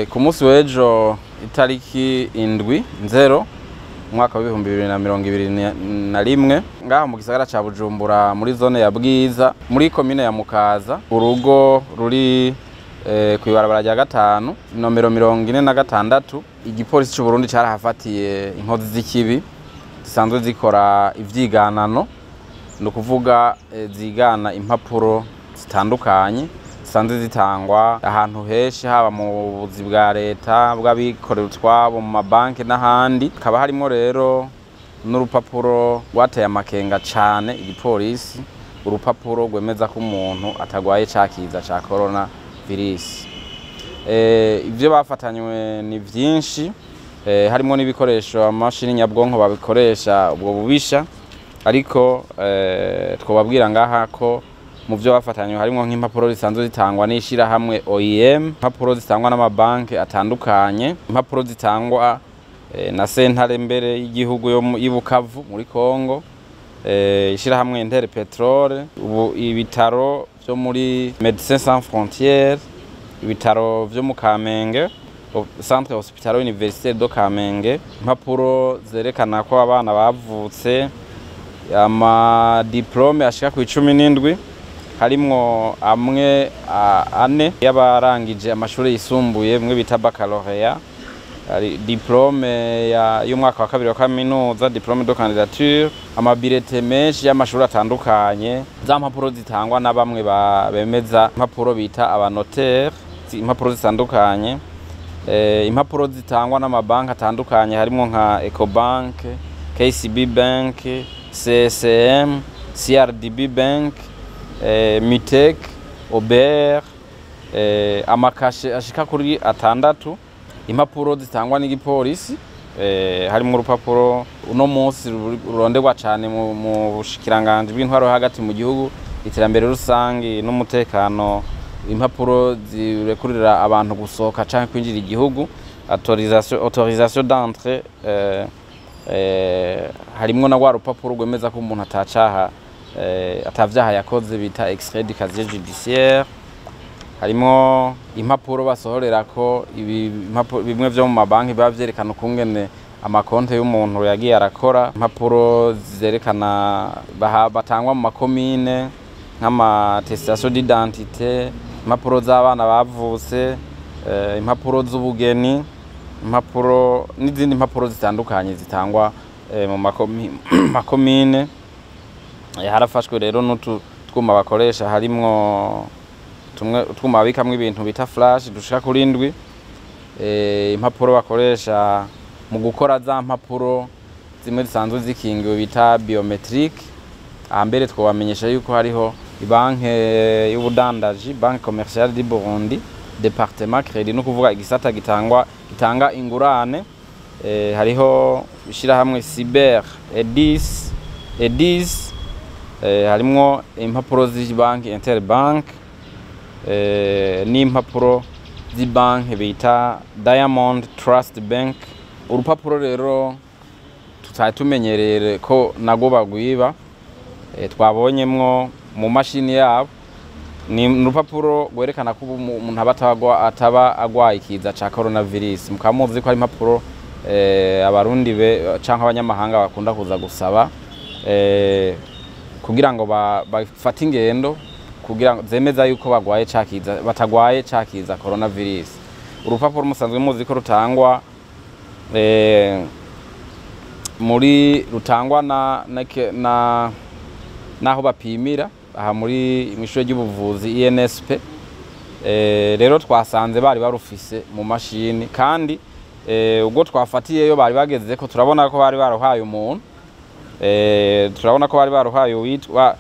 Ku munsi w'ejo itariki 7/0 umwaka wa 2021 ngaho mu gisagara ca Bujumbura muri zone ya Bwiza muri komine ya Mukaza urugo ruri kwibarabara rya 5 nomero 46 igipolisi cy'u Burundi carahafatiye inkozi z'ikibi zisanzwe zikora ivyiganano no kuvuga zigana impapuro zitandukanye sanze zitangwa ahantu heshi haba mu buzi bwa leta bw'abikorera utwabo mu mabanki n'ahandi kaba harimo rero n'urupapuro rwateye amakenga cane igipolisi urupapuro rwemeza ko umuntu atagwaye cakiza ca corona virus. Ivyo bafatanywe ni vyinshi harimo n'ibikoresho amashini nyabwonko babikoresha ubwo bubisha ariko twobabwira ngaha ko mu byo bafatanywe harimo nk'impapuro zisanzwe zitangwa n'ishira hamwe OIM, impapuro zitangwa n'amabanki atandukanye, impapuro zitangwa na sentare mbere y'igihugu yo y'Ibukavu muri Kongo, ishira hamwe Interpetrol, ubu ibitaro byo muri Médecins Sans Frontières, ibitaro byo mu Kamenge, Centre Hospitalo Universitaire do Kamenge, impapuro zerekana ko abana bavutse, ama diplome ashika ku 17 harimwo amwe ane y'abarangije amashuri yisumbuye mwe bita baccalauréat, diplome y'umwaka wa 2 wa kaminuza, diplome de candidature, amabirete menshi y'amashuri atandukanye, za mpapuro zitangwa na bamwe bemeza impapuro bita abanotaire, impapuro zitandukanye, impapuro zitangwa n'amabanki atandukanye harimo nka Ecobank, KCB Bank, CSM, CRDB Bank, Mitek, Ober, amakashe ashika kuri 6, impapuro zitangwa n'igipolisi, harimo urupapuro uno munsi ruronderwa cyane mu bushikiranganje bw'intwaro hagati mu gihugu iterambere rusangi n'umutekano, impapuro zirekurira abantu gusohoka canke kwinjira igihugu, autorisation d'entrée, harimo na wa rupapuro rwemeza ko umuntu atacaha atavyaha yakoze bita extrait du casier judiciaire, harimo impapuro basohorera ko bimwe vyo mu mabanki bavyerekana ukungene amakonte y'umuntu yagiye arakora, impapuro zerekana batangwa mu makomine nk'amatestation d'identité, impapuro z'abana bavutse, impapuro z'ubugeni, impapuro n'izindi impapuro zitandukanye zitangwa mu makomine. Harafashwe rero n'utwuma bakoresha harimwo twuma babikamwe ibintu bita flash dushika kuri 7, impapuro bakoresha mu gukora za mpapuro zimwe zisanzwe zikingiwe bita biometrique. Ahambere twabamenyesha yuko hariho ibanke y'ubudandaji, Banque Commerciale du Burundi, Département Crédit no kuvuga igisata gitanga ingurane, hariho ishira hamwe Cyber Edis, harimo impapuro z'ibanki Interbank, n'impapuro z'ibanki bita Diamond Trust Bank. Urupapuro rero tutatumenyerere ko nago bagwiba, twabonyemwo mu mashini yabo, ni urupapuro gwerekana ko umuntu ataba agwaye ikiza ca coronavirus. Mukamuzi ko ari impapuro abarundi canke abanyamahanga bakunda kuza gusaba kugira ngo bafate ingendo kugira ngo zemeza yuko bagwaye cakiza batagwaye cakiza coronavirus. Urupapuro musanzwe muzi ko rutangwa muri rutangwa naho bapimira aha muri imwishure y'ubuvuzi INSP. Rero twasanze bari barufise mu mashini kandi ubwo twafatiyeyo bari bageze ko turabona ko bari baruhaye umuntu, turabona ko bari baruhaye uwitwa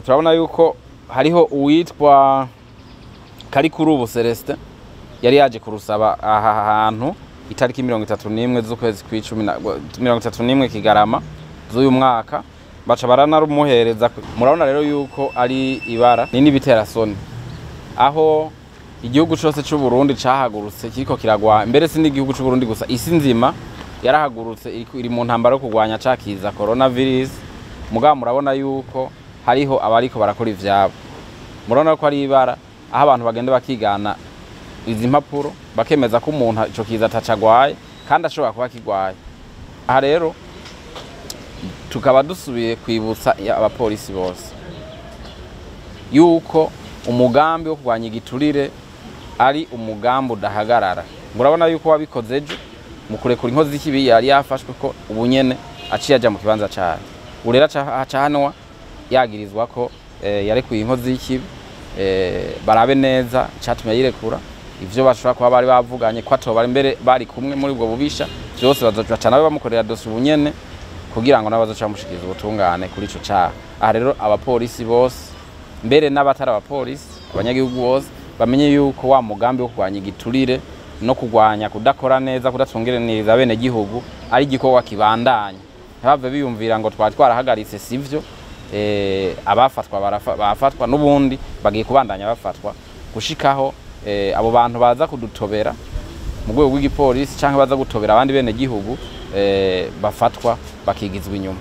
turabona yuko hariho uwitwa Karikurubu Celestin yari yaje kurusaba aha hantu itariki 31 z'ukwezi kwa11 Kigarama z'uyu mwaka, baca baranarumuhereza. Murabona rero yuko ari ibara ni n'ibiterasoni, aho igihugu cyose cy'u Burundi cahagurutse kiriko kiragwa, mbere si n'igihugu cy'u Burundi gusa, isi nzima yarahagurutse iri mu ntambara yo kugwanya cakiza coronavirus. Mugabo murabona yuko hariho abariko barakora ivyabo, murabona ko ari ibara aho abantu bagenda bakigana izi mpapuro bakemeza ko umuntu ico kiza atacagwaye kandi ashobora kuba kigwaye. Aha rero tukaba dusubiye kwibutsa abapolisi bose yuko umugambi wo kurwanya igiturire ari umugambi udahagarara. Murabona yuko wabikoze ejo mu kurekura inkozi z'ikibi yari yafashwe ko ubunyene aciye aja mu kibanza cyane. Urera acahanwa yagirizwa ko yarekuye inkozi y'ikibi, barabe neza cyatumye yirekura ivyo bashobora kuba bari bavuganye ko atoba imbere bari kumwe muri ubwo bubisha byose bazoca nawe bamukorera dosi ubunyene kugira ngo nabazoca mushikiriza ubutungane kuri ico cyaha. Aha rero abapolisi bose mbere n'abatari abapolisi abanyagihugu bose bamenye yuko wa mugambi wo kurwanya igiturire no kurwanya kudakora neza kudatungeraniriza bene gihugu ari igikorwa kibandanya. Ntibave biyumvira ngo twarahagaritse sivyo, abafatwa bafatwa n'ubundi bagiye kubandanya bafatwa gushikaho abo bantu baza kudutobera mu rwego rw'igipolisi canke baza gutobera abandi bene gihugu bafatwa bakigizwa inyuma.